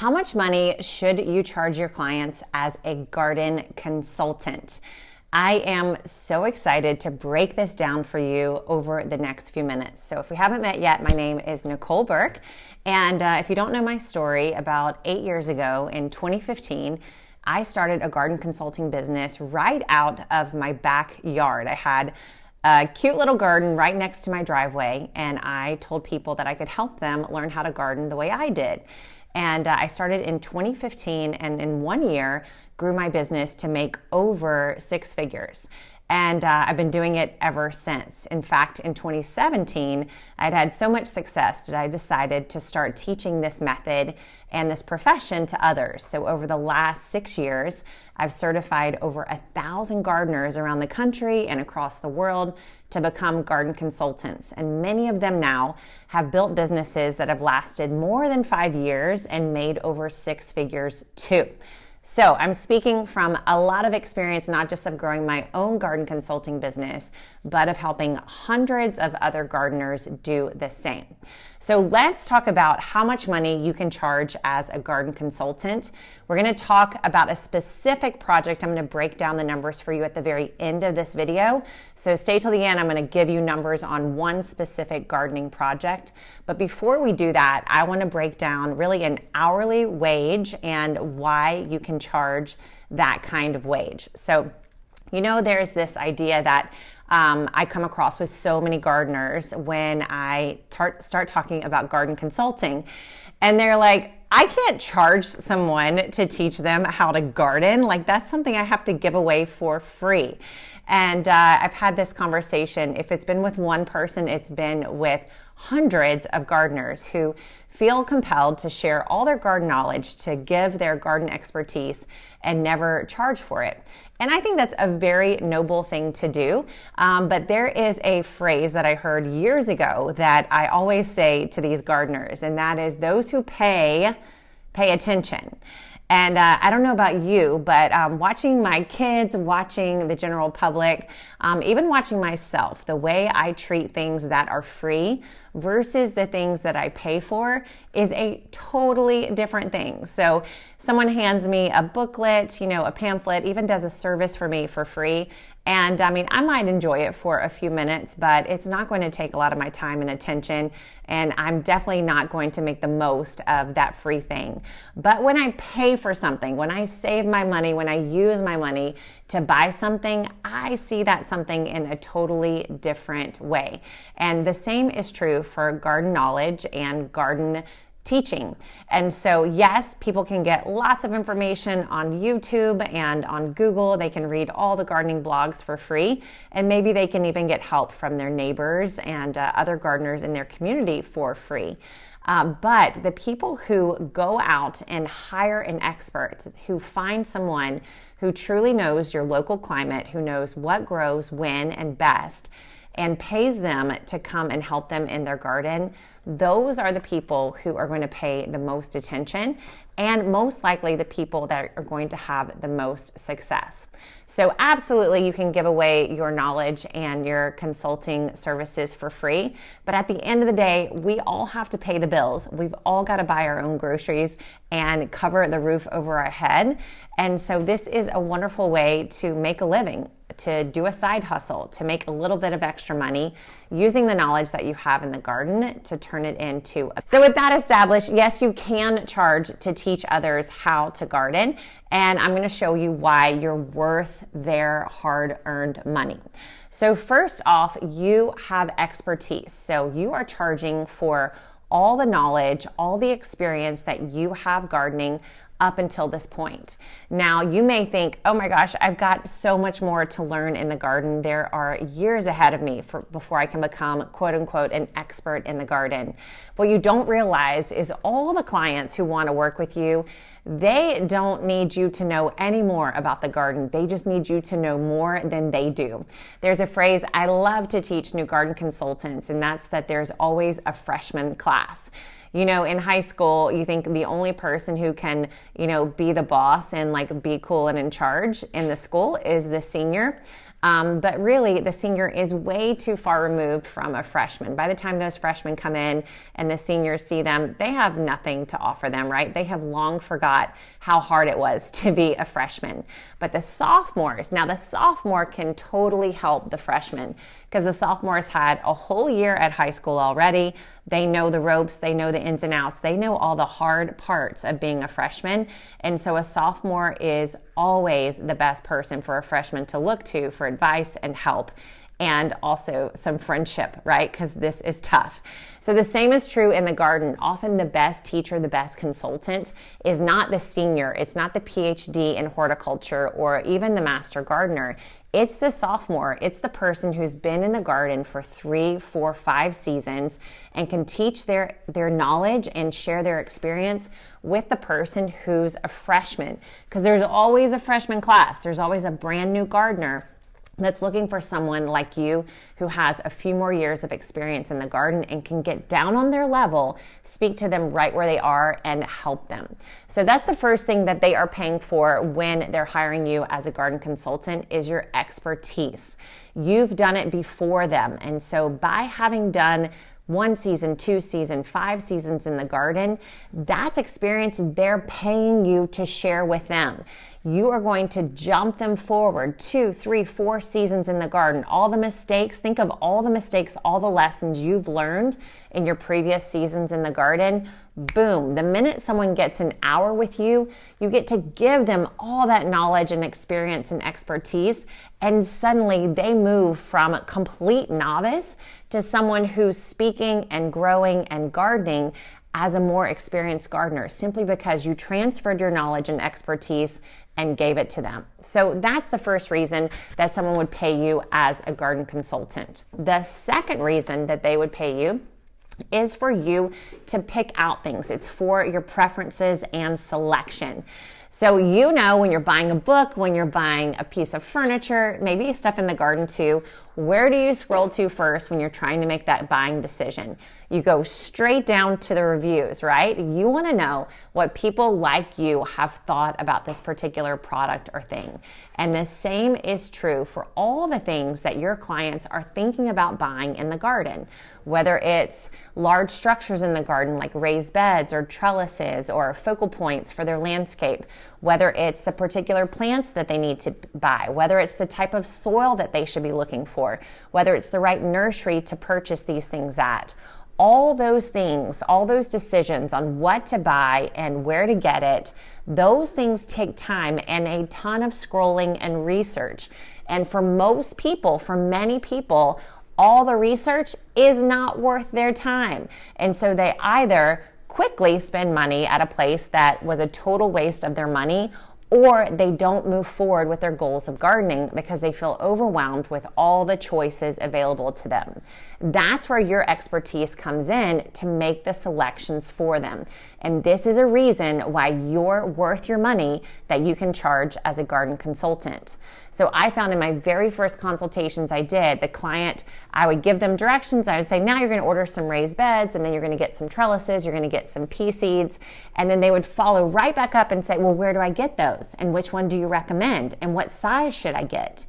How much money should you charge your clients as a garden consultant? I am so excited to break this down for you over the next few minutes. So if we haven't met yet, my name is Nicole Burke. And if you don't know my story, about 8 years ago in 2015, I started a garden consulting business right out of my backyard. I had a cute little garden right next to my driveway, and I told people that I could help them learn how to garden the way I did. And I started in 2015, and in 1 year grew my business to make over 6 figures. And I've been doing it ever since. In fact, in 2017, I'd had so much success that I decided to start teaching this method and this profession to others. So over the last 6 years, I've certified over 1,000 gardeners around the country and across the world to become garden consultants. And many of them now have built businesses that have lasted more than 5 years and made over 6 figures too. So I'm speaking from a lot of experience, not just of growing my own garden consulting business, but of helping hundreds of other gardeners do the same. So let's talk about how much money you can charge as a garden consultant. We're going to talk about a specific project. I'm going to break down the numbers for you at the very end of this video. So stay till the end. I'm going to give you numbers on one specific gardening project. But before we do that, I want to break down really an hourly wage and why you can charge that kind of wage. So, there's this idea that I come across with so many gardeners when I start talking about garden consulting, and they're like, I can't charge someone to teach them how to garden. Like, that's something I have to give away for free. And I've had this conversation. If it's been with one person, it's been with hundreds of gardeners who feel compelled to share all their garden knowledge, to give their garden expertise, and never charge for it. And I think that's a very noble thing to do. But there is a phrase that I heard years ago that I always say to these gardeners, and that is, those who pay attention. And I don't know about you, but watching my kids, watching the general public, even watching myself, the way I treat things that are free versus the things that I pay for is a totally different thing. So someone hands me a booklet, a pamphlet, even does a service for me for free. And I might enjoy it for a few minutes, but it's not going to take a lot of my time and attention. And I'm definitely not going to make the most of that free thing. But when I pay for something, when I save my money, when I use my money to buy something, I see that something in a totally different way. And the same is true for garden knowledge and garden teaching. And so yes, people can get lots of information on YouTube and on Google. They can read all the gardening blogs for free, and maybe they can even get help from their neighbors and other gardeners in their community for free. But the people who go out and hire an expert, who find someone who truly knows your local climate, who knows what grows when and best, and pays them to come and help them in their garden, those are the people who are going to pay the most attention, and most likely the people that are going to have the most success. So absolutely, you can give away your knowledge and your consulting services for free, but at the end of the day, we all have to pay the bills. We've all got to buy our own groceries and cover the roof over our head. And so this is a wonderful way to make a living, to do a side hustle, to make a little bit of extra money using the knowledge that you have in the garden to turn it into. So with that established, yes, you can charge to teach others how to garden. And I'm going to show you why you're worth their hard-earned money. So first off, you have expertise. So you are charging for all the knowledge, all the experience that you have gardening up until this point. Now, you may think, oh my gosh, I've got so much more to learn in the garden. There are years ahead of me before I can become, quote unquote, an expert in the garden. What you don't realize is all the clients who want to work with you, they don't need you to know any more about the garden. They just need you to know more than they do. There's a phrase I love to teach new garden consultants, and that's that there's always a freshman class. In high school, you think the only person who can, be the boss and like be cool and in charge in the school is the senior. But really, the senior is way too far removed from a freshman. By the time those freshmen come in and the seniors see them, they have nothing to offer them, right? They have long forgot how hard it was to be a freshman. But the sophomores, now the sophomore can totally help the freshman because the sophomores had a whole year at high school already. They know the ropes, they know the ins and outs, they know all the hard parts of being a freshman. And so a sophomore is always the best person for a freshman to look to for advice and help, and also some friendship, right? Because this is tough. So the same is true in the garden. Often the best teacher, the best consultant is not the senior. It's not the PhD in horticulture or even the master gardener. It's the sophomore. It's the person who's been in the garden for 3, 4, 5 seasons and can teach their knowledge and share their experience with the person who's a freshman. Because there's always a freshman class. There's always a brand new gardener that's looking for someone like you who has a few more years of experience in the garden and can get down on their level, speak to them right where they are, and help them. So that's the first thing that they are paying for when they're hiring you as a garden consultant is your expertise. You've done it before them. And so by having done 1 season, 2 seasons, 5 seasons in the garden, that's experience they're paying you to share with them. You are going to jump them forward 2, 3, 4 seasons in the garden. All the mistakes, think of all the mistakes, all the lessons you've learned in your previous seasons in the garden. Boom. The minute someone gets an hour with you, you get to give them all that knowledge and experience and expertise. And suddenly they move from a complete novice to someone who's speaking and growing and gardening as a more experienced gardener, simply because you transferred your knowledge and expertise and gave it to them. So that's the first reason that someone would pay you as a garden consultant. The second reason that they would pay you is for you to pick out things. It's for your preferences and selection. So when you're buying a book, when you're buying a piece of furniture, maybe stuff in the garden too, where do you scroll to first when you're trying to make that buying decision? You go straight down to the reviews, right? You want to know what people like you have thought about this particular product or thing. And the same is true for all the things that your clients are thinking about buying in the garden, whether it's large structures in the garden like raised beds or trellises or focal points for their landscape, whether it's the particular plants that they need to buy, whether it's the type of soil that they should be looking for, whether it's the right nursery to purchase these things at. All those things, all those decisions on what to buy and where to get it, those things take time and a ton of scrolling and research. And for most people, for many people, all the research is not worth their time. And so they either quickly spend money at a place that was a total waste of their money, or they don't move forward with their goals of gardening because they feel overwhelmed with all the choices available to them. That's where your expertise comes in to make the selections for them. And this is a reason why you're worth your money that you can charge as a garden consultant. So I found in my very first consultations I did, the client, I would give them directions. I would say, now you're going to order some raised beds, and then you're going to get some trellises, you're going to get some pea seeds. And then they would follow right back up and say, well, where do I get those? And which one do you recommend? And what size should I get?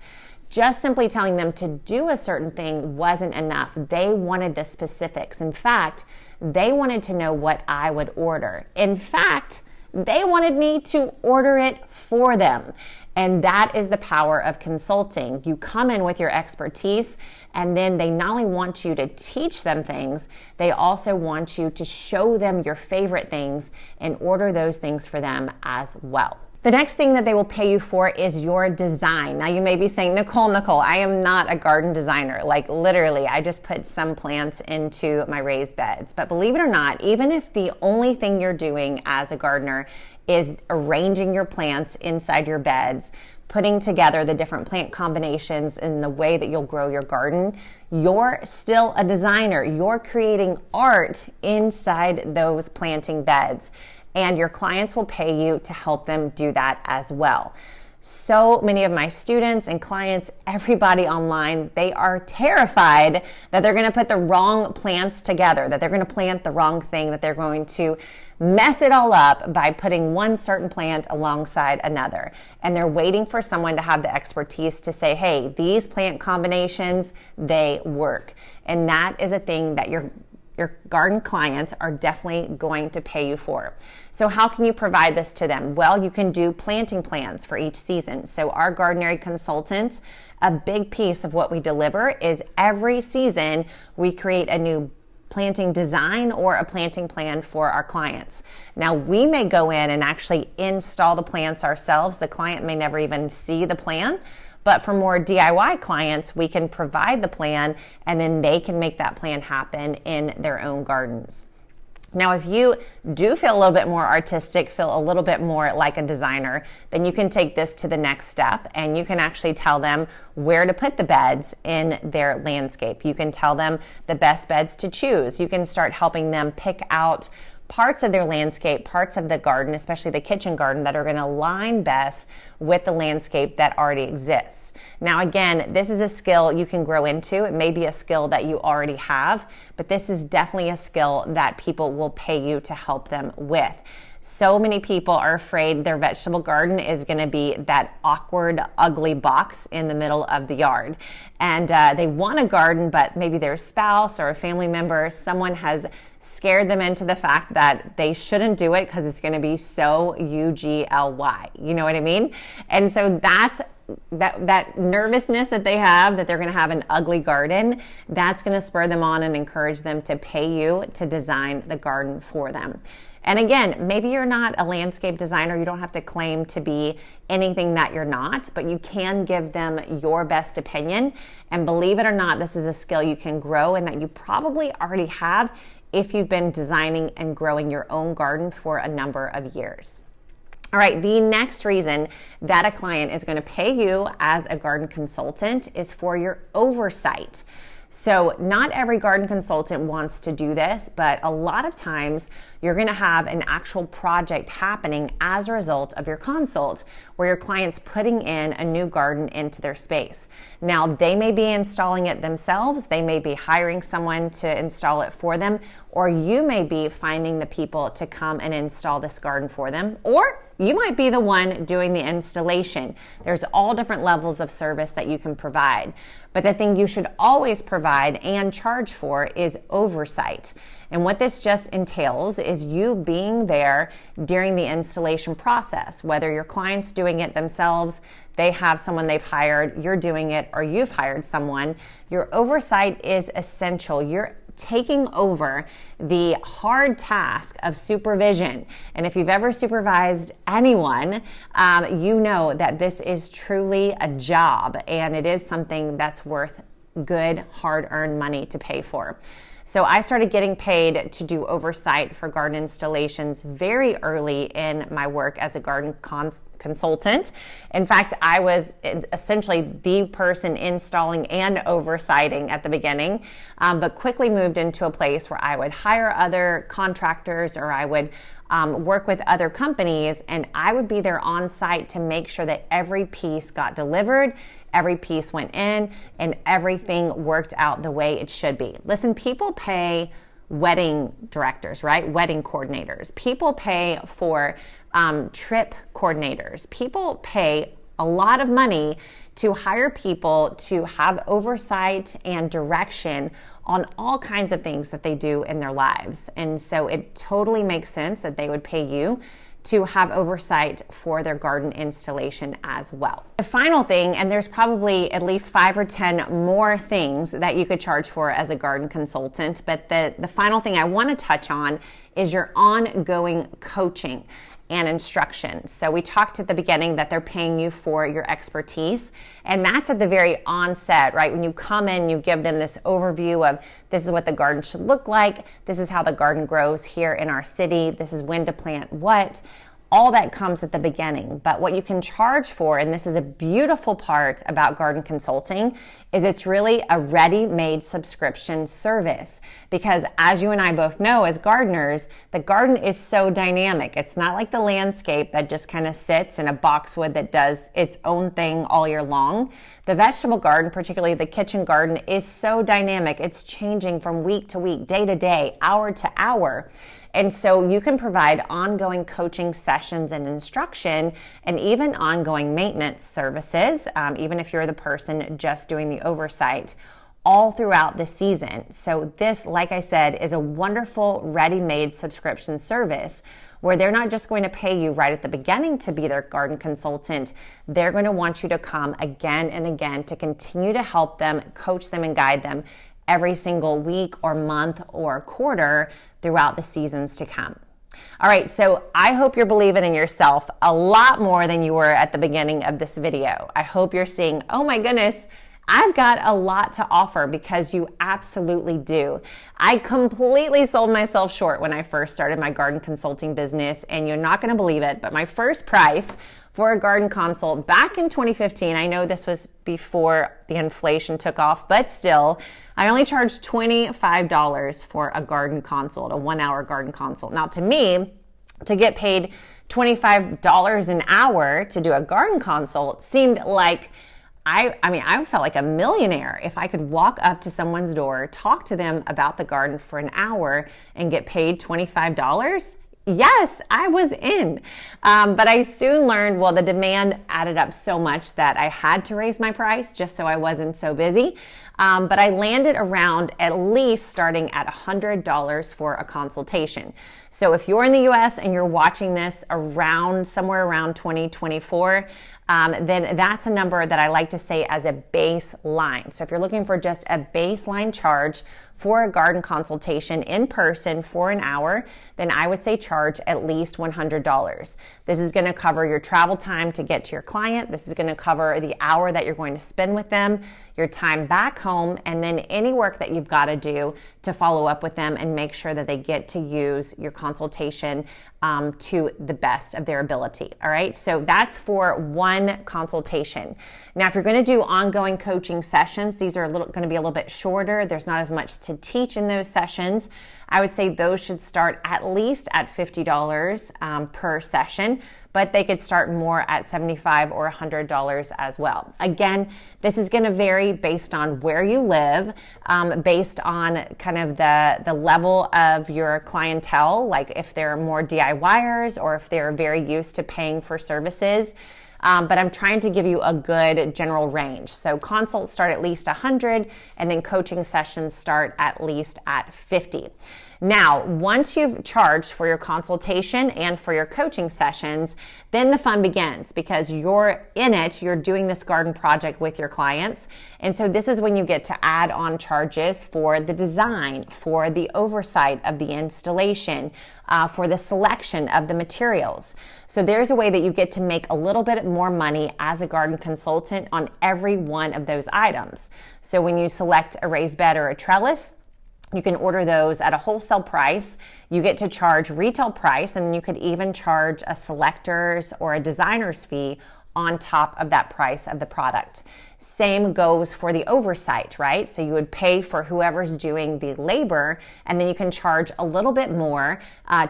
Just simply telling them to do a certain thing wasn't enough. They wanted the specifics. In fact, they wanted to know what I would order. In fact, they wanted me to order it for them. And that is the power of consulting. You come in with your expertise, and then they not only want you to teach them things, they also want you to show them your favorite things and order those things for them as well. The next thing that they will pay you for is your design. Now you may be saying, Nicole, I am not a garden designer. Like literally, I just put some plants into my raised beds. But believe it or not, even if the only thing you're doing as a gardener is arranging your plants inside your beds, putting together the different plant combinations in the way that you'll grow your garden, you're still a designer. You're creating art inside those planting beds. And your clients will pay you to help them do that as well. So many of my students and clients, everybody online, they are terrified that they're going to put the wrong plants together, that they're going to plant the wrong thing, that they're going to mess it all up by putting one certain plant alongside another. And they're waiting for someone to have the expertise to say, hey, these plant combinations, they work. And that is a thing that your garden clients are definitely going to pay you for. So how can you provide this to them? Well, you can do planting plans for each season. So our gardenary consultants, a big piece of what we deliver is every season we create a new planting design or a planting plan for our clients. Now, we may go in and actually install the plants ourselves. The client may never even see the plan. But for more DIY clients, we can provide the plan and then they can make that plan happen in their own gardens. Now, if you do feel a little bit more artistic, feel a little bit more like a designer, then you can take this to the next step and you can actually tell them where to put the beds in their landscape. You can tell them the best beds to choose. You can start helping them pick out parts of their landscape, parts of the garden, especially the kitchen garden, that are going to align best with the landscape that already exists. Now, again, this is a skill you can grow into. It may be a skill that you already have, but this is definitely a skill that people will pay you to help them with. So many people are afraid their vegetable garden is going to be that awkward, ugly box in the middle of the yard. And they want a garden, but maybe their spouse or a family member, someone has scared them into the fact that they shouldn't do it because it's going to be so ugly. You know what I mean? And so that's that nervousness that they have, that they're going to have an ugly garden, that's going to spur them on and encourage them to pay you to design the garden for them. And again, maybe you're not a landscape designer. You don't have to claim to be anything that you're not, but you can give them your best opinion. And believe it or not, this is a skill you can grow and that you probably already have if you've been designing and growing your own garden for a number of years. All right, the next reason that a client is going to pay you as a garden consultant is for your oversight. So not every garden consultant wants to do this, but a lot of times you're going to have an actual project happening as a result of your consult, where your client's putting in a new garden into their space. Now, they may be installing it themselves, they may be hiring someone to install it for them, or you may be finding the people to come and install this garden for them, or you might be the one doing the installation. There's all different levels of service that you can provide. But the thing you should always provide and charge for is oversight. And what this just entails is you being there during the installation process, whether your client's doing it themselves, they have someone they've hired, you're doing it, or you've hired someone. Your oversight is essential. You're taking over the hard task of supervision. And if you've ever supervised anyone, you know that this is truly a job and it is something that's worth good, hard-earned money to pay for. So I started getting paid to do oversight for garden installations very early in my work as a garden consultant. In fact, I was essentially the person installing and oversighting at the beginning, but quickly moved into a place where I would hire other contractors or I would work with other companies, and I would be there on site to make sure that every piece got delivered, every piece went in, and everything worked out the way it should be. Listen, people pay wedding directors, right? Wedding coordinators. People pay for trip coordinators. People pay a lot of money to hire people to have oversight and direction on all kinds of things that they do in their lives. And so it totally makes sense that they would pay you to have oversight for their garden installation as well. The final thing, and there's probably at least 5 or 10 more things that you could charge for as a garden consultant, but the final thing I want to touch on is your ongoing coaching and instruction. So we talked at the beginning that they're paying you for your expertise, and that's at the very onset, right? When you come in, you give them this overview of this is what the garden should look like, this is how the garden grows here in our city, this is when to plant what. all that comes at the beginning. But what you can charge for, and this is a beautiful part about garden consulting, is it's really a ready-made subscription service. Because as you and I both know as gardeners, the garden is so dynamic. It's not like the landscape that just kind of sits in a boxwood that does its own thing all year long. The vegetable garden, particularly the kitchen garden, is so dynamic. It's changing from week to week, day to day, hour to hour. And so you can provide ongoing coaching sessions and instruction, and even ongoing maintenance services, even if you're the person just doing the oversight, all throughout the season. So this, like I said, is a wonderful ready-made subscription service where they're not just going to pay you right at the beginning to be their garden consultant. They're going to want you to come again and again to continue to help them, coach them, and guide them every single week or month or quarter throughout the seasons to come. All right, so I hope you're believing in yourself a lot more than you were at the beginning of this video. I hope you're seeing, oh my goodness, I've got a lot to offer, because you absolutely do. I completely sold myself short when I first started my garden consulting business, and you're not going to believe it, but my first price for a garden consult back in 2015, I know this was before the inflation took off, but still, I only charged $25 for a garden consult, a 1-hour garden consult. Now, to me, to get paid $25 an hour to do a garden consult seemed like I felt like a millionaire if I could walk up to someone's door, talk to them about the garden for an hour, and get paid $25. Yes, I was in. But I soon learned, well, the demand added up so much that I had to raise my price just so I wasn't so busy. But I landed around at least starting at $100 for a consultation. So if you're in the US and you're watching this somewhere around 2024, then that's a number that I like to say as a baseline. So if you're looking for just a baseline charge for a garden consultation in person for an hour, then I would say charge at least $100. This is going to cover your travel time to get to your client. This is going to cover the hour that you're going to spend with them, your time back home, and then any work that you've got to do to follow up with them and make sure that they get to use your consultation to the best of their ability. All right, so that's for one consultation. Now, if you're going to do ongoing coaching sessions, these are going to be a little bit shorter. There's not as much to teach in those sessions. I would say those should start at least at $50 per session, but they could start more at $75 or $100 as well. Again, this is going to vary based on where you live, based on kind of the level of your clientele, like if they're more DIYers or if they're very used to paying for services. But I'm trying to give you a good general range. So consults start at least 100, and then coaching sessions start at least at 50. Now, once you've charged for your consultation and for your coaching sessions, then the fun begins, because you're in it, you're doing this garden project with your clients. And so this is when you get to add on charges for the design, for the oversight of the installation, for the selection of the materials. So there's a way that you get to make a little bit more money as a garden consultant on every one of those items. So when you select a raised bed or a trellis, you can order those at a wholesale price. You get to charge retail price, and you could even charge a selector's or a designer's fee on top of that price of the product. Same goes for the oversight, right? So you would pay for whoever's doing the labor, and then you can charge a little bit more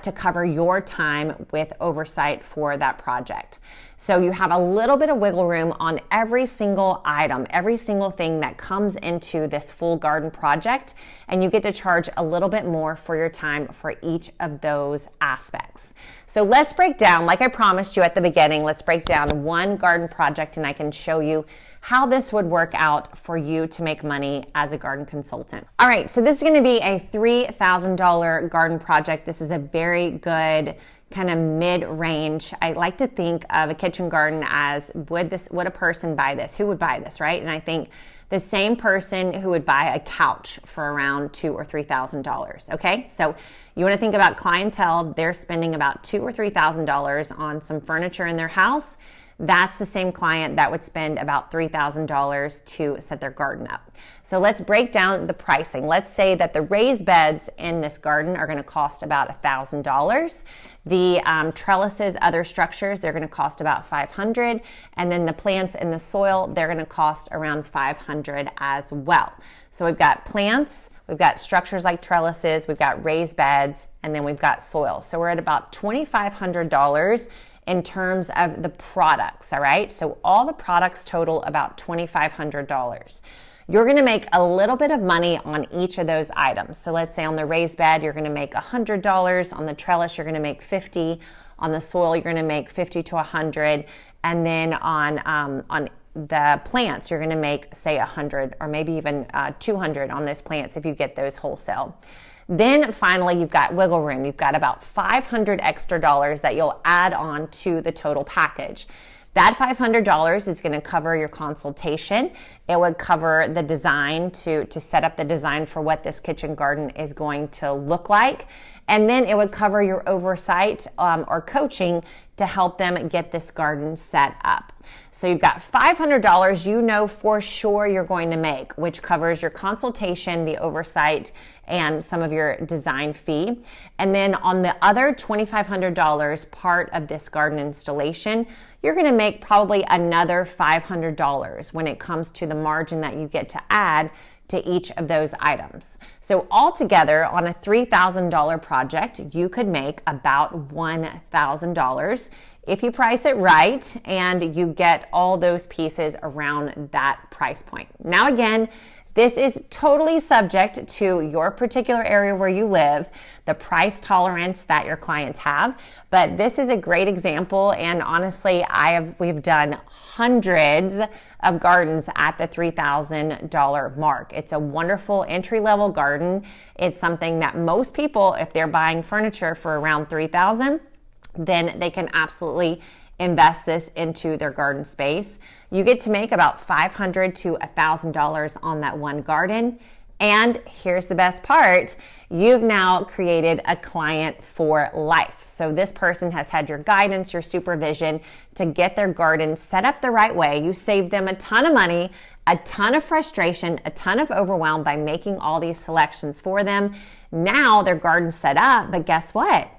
to cover your time with oversight for that project. So you have a little bit of wiggle room on every single item, every single thing that comes into this full garden project, and you get to charge a little bit more for your time for each of those aspects. So let's break down, like I promised you at the beginning, let's break down one garden project, and I can show you how this would work out for you to make money as a garden consultant. All right, so this is going to be a $3,000 garden project. This is a very good kind of mid-range. I like to think of a kitchen garden as would a person buy this? Who would buy this, right? And I think the same person who would buy a couch for around $2,000 or $3,000. Okay, so you want to think about clientele. They're spending about $2,000 or $3,000 on some furniture in their house. that's the same client that would spend about $3,000 to set their garden up. So let's break down the pricing. Let's say that the raised beds in this garden are going to cost about $1,000. The trellises, other structures, they're going to cost about $500. And then the plants in the soil, they're going to cost around $500 as well. So we've got plants, we've got structures like trellises, we've got raised beds, and then we've got soil. So we're at about $2,500 in terms of the products, all right? So all the products total about $2,500. You're going to make a little bit of money on each of those items. So let's say on the raised bed, you're going to make $100. On the trellis, you're going to make $50. On the soil, you're going to make $50 to $100. And then on the plants, you're going to make, say, $100 or maybe even $200 on those plants if you get those wholesale. Then finally, you've got wiggle room. You've got about $500 extra dollars that you'll add on to the total package. That $500 is going to cover your consultation. It would cover the design to set up the design for what this kitchen garden is going to look like. And then it would cover your oversight or coaching to help them get this garden set up. So you've got $500 you know for sure you're going to make, which covers your consultation, the oversight, and some of your design fee. And then on the other $2,500 part of this garden installation, you're going to make probably another $500 when it comes to the margin that you get to add to each of those items. So altogether on a $3,000 project, you could make about $1,000 if you price it right and you get all those pieces around that price point. Now again, this is totally subject to your particular area where you live, the price tolerance that your clients have. But this is a great example. And honestly, we've done hundreds of gardens at the $3,000 mark. It's a wonderful entry-level garden. It's something that most people, if they're buying furniture for around $3,000, then they can absolutely invest this into their garden space. You get to make about $500 to $1,000 on that one garden. And here's the best part, you've now created a client for life. So this person has had your guidance, your supervision to get their garden set up the right way. You saved them a ton of money, a ton of frustration, a ton of overwhelm by making all these selections for them. Now their garden's set up, but guess what?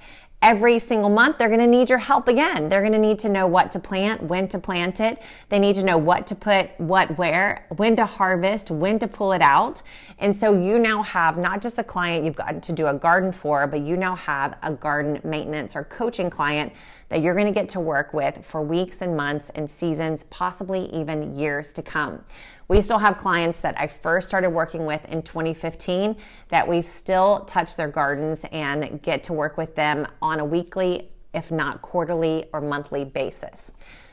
Every single month, they're going to need your help again. They're going to need to know what to plant, when to plant it. They need to know what to put, what, where, when to harvest, when to pull it out. And so you now have not just a client you've gotten to do a garden for, but you now have a garden maintenance or coaching client that you're going to get to work with for weeks and months and seasons, possibly even years to come. We still have clients that I first started working with in 2015 that we still touch their gardens and get to work with them on a weekly, if not quarterly or monthly basis.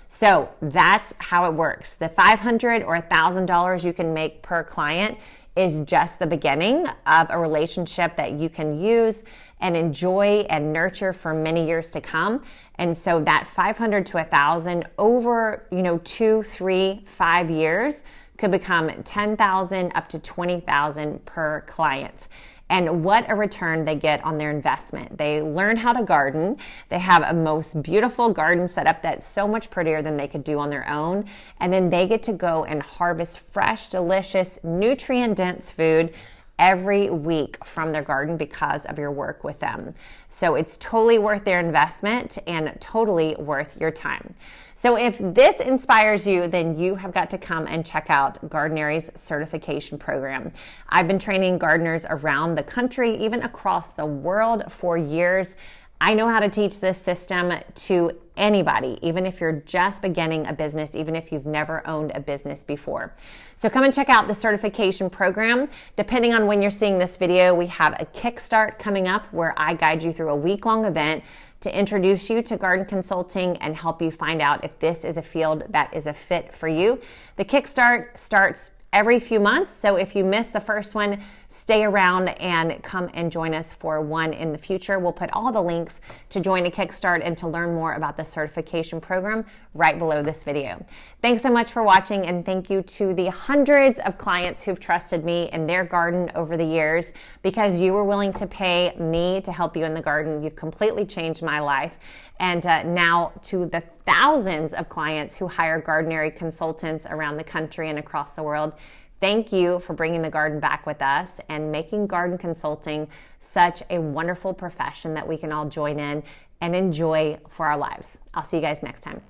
So that's how it works. The $500 or $1,000 you can make per client is just the beginning of a relationship that you can use and enjoy and nurture for many years to come. And so that $500 to $1,000 over, 2, 3, 5 years could become $10,000 up to $20,000 per client. And what a return they get on their investment. They learn how to garden. They have a most beautiful garden setup that's so much prettier than they could do on their own. And then they get to go and harvest fresh, delicious, nutrient-dense food every week from their garden because of your work with them. So it's totally worth their investment and totally worth your time. So if this inspires you, then you have got to come and check out Gardenary's certification program. I've been training gardeners around the country, even across the world for years. I know how to teach this system to anybody, even if you're just beginning a business, even if you've never owned a business before. So come and check out the certification program. Depending on when you're seeing this video, we have a Kickstart coming up where I guide you through a week-long event to introduce you to garden consulting and help you find out if this is a field that is a fit for you. The Kickstart starts every few months. So if you miss the first one, stay around and come and join us for one in the future. We'll put all the links to join a Kickstart and to learn more about the certification program right below this video. Thanks so much for watching, and thank you to the hundreds of clients who've trusted me in their garden over the years. Because you were willing to pay me to help you in the garden, you've completely changed my life. And now to the thousands of clients who hire gardenary consultants around the country and across the world, thank you for bringing the garden back with us and making garden consulting such a wonderful profession that we can all join in and enjoy for our lives. I'll see you guys next time.